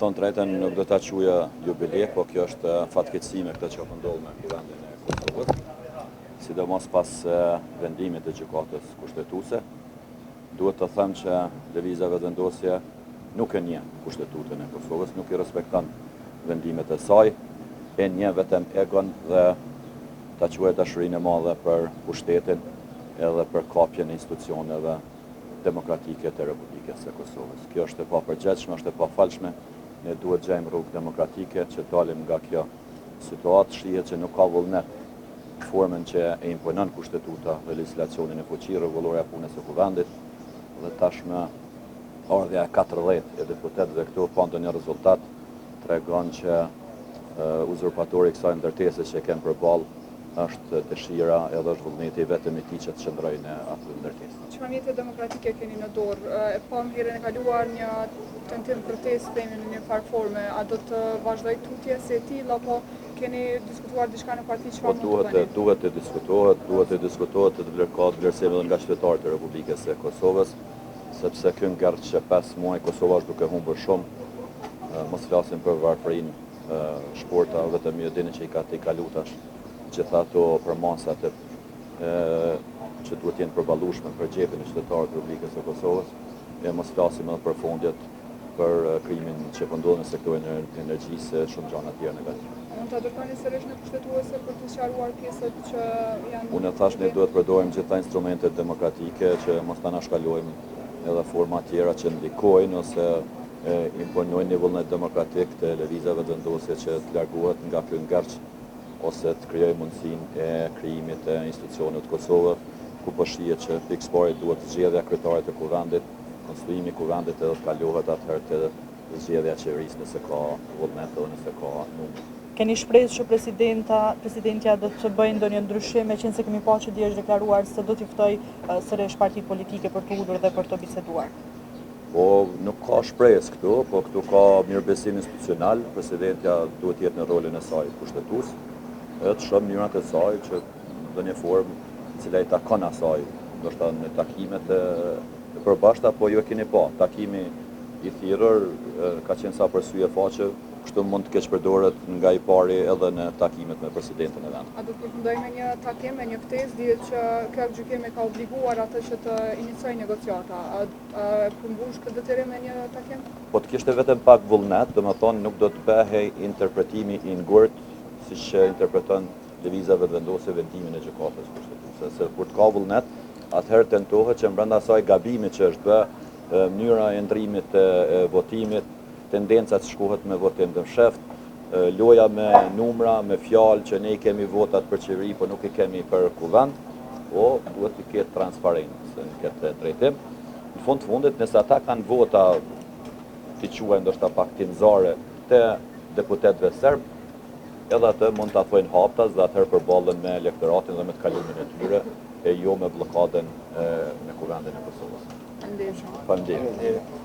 thonë drejtën, nuk do ta quaja jubile, po kjo është fatkeqësi me këtë që po ndodh me kuvendin e Kosovës, sidomos pas vendimit të gjykatës kushtetuese. Duhet të them që lëvizja vetëvendosje nuk e njeh Kushtetutën e Kosovës, nuk i respekton vendimet e saj, e njeh vetëm egon dhe ta quajë dashurinë e madhe për pushtetin edhe për kapjen e institucioneve demokratike të Republikës së Kosovës. Kjo është e papërgjithshme, është e pafalshme. Ne duhet gjejmë rrugë demokratike që dalim nga kjo situatë, shihet që nuk ka vullnet formën që e imponon kushtetuta dhe legjislacionin e fuqi rregullore e punës së kuvendit, dhe tashmë ardhja e 14 e deputetëve këtu pa ndonjë rezultat tregon që uzurpatori i kësaj ndërtese që kanë përballë është dëshira edhe është vullneti vetëm i tij që të qëndrojë në atë ndërtesë. Çfarë mjete demokratike keni në dorë? E pam herën e kaluar një tentim proteste në një farë forme. A do të vazhdoj tutje si e tillë apo keni diskutuar diçka në parti çfarë mund të bëni? Duhet të diskutohet të vlerësohet vlerësimi edhe nga qytetarët e Republikës së Kosovës, sepse ky ngjarje që 5 muaj Kosova është duke humbur shumë, mos flasim për varfërinë shporta, vetëm ju dini që i ka kalu tash gjitha ato përmasat që duhet jenë përballueshme për gjepin e qytetarëve të Republikës së Kosovës, e mos flasim edhe për fundjet për krimin që po ndodh në sektorin e energjisë, shumë gjëra të tjera negative. Mund ta dërgoni sërish në kushtetuese për të sqaruar pjesët që janë. Unë thash ne duhet përdorim gjitha instrumentet demokratike që mos ta nashkalojmë edhe forma tjera që ndikojnë ose imponojnë një vullnet demokratik të lëvizjeve vendosje që të largohet nga ky ngjarje ose të krijojë mundësinë e krijimit të institucioneve të Kosovës, ku po shihet që pikëpari duhet zgjedhja e kryetarit të kuvendit, konstituimi i kuvendit edhe të kalohet atëherë të zgjedhja e qeverisë nëse ka vullnet dhe nëse ka numër. Keni shpresë që presidentja do të bëjë ndonjë ndryshim, meqense kemi parë që dje është deklaruar se do t'i ftojë sërish partitë politike për të ulur dhe për të biseduar? Po nuk ka shpresë këtu, po këtu ka mirëbesim institucional, presidentja duhet të jetë në rolin e saj kushtetues, edhe të shohë mënyrat e saj që në ndonjë formë e cila i takon asaj, ndoshta në takimet e përbashkëta, po ju e keni pa, takimi i thirrur ka qenë sa për sy e faqe, kështu mund të keq përdoret nga i pari edhe në takimet me presidentin e vendit. A do të përfundoj me një takim, me një ftesë, dihet që kjo gjykim e ka obliguar atë që të iniciojë negociata. A përmbush këtë detyrim me një takim? Po të kishte vetëm pak vullnet, domethënë nuk do të bëhej interpretimi i ngurt siç interpreton lëvizja vetëvendosje vendimin e gjykatës kushtetuese. Se kur të ka vullnet, atëherë tentohet që brenda asaj gabimit që është bë, mënyra e ndrimit të votimit, tendenca të shkohet me votim dëmsheft, loja me numra, me fjalë që ne i kemi votat për qeveri, po nuk i kemi për kuvend, po duhet të ketë transparencë në këtë drejtim. Në fund të fundit, nëse ata kanë vota të quajnë ndoshta pak tinzare të deputetëve serb, edhe atë mund ta thojnë haptas dhe atëherë përballen me elektoratin dhe me të kalumin e tyre, e jo me bllokadën me kuvendin e Kosovës. Faleminderit. Faleminderit.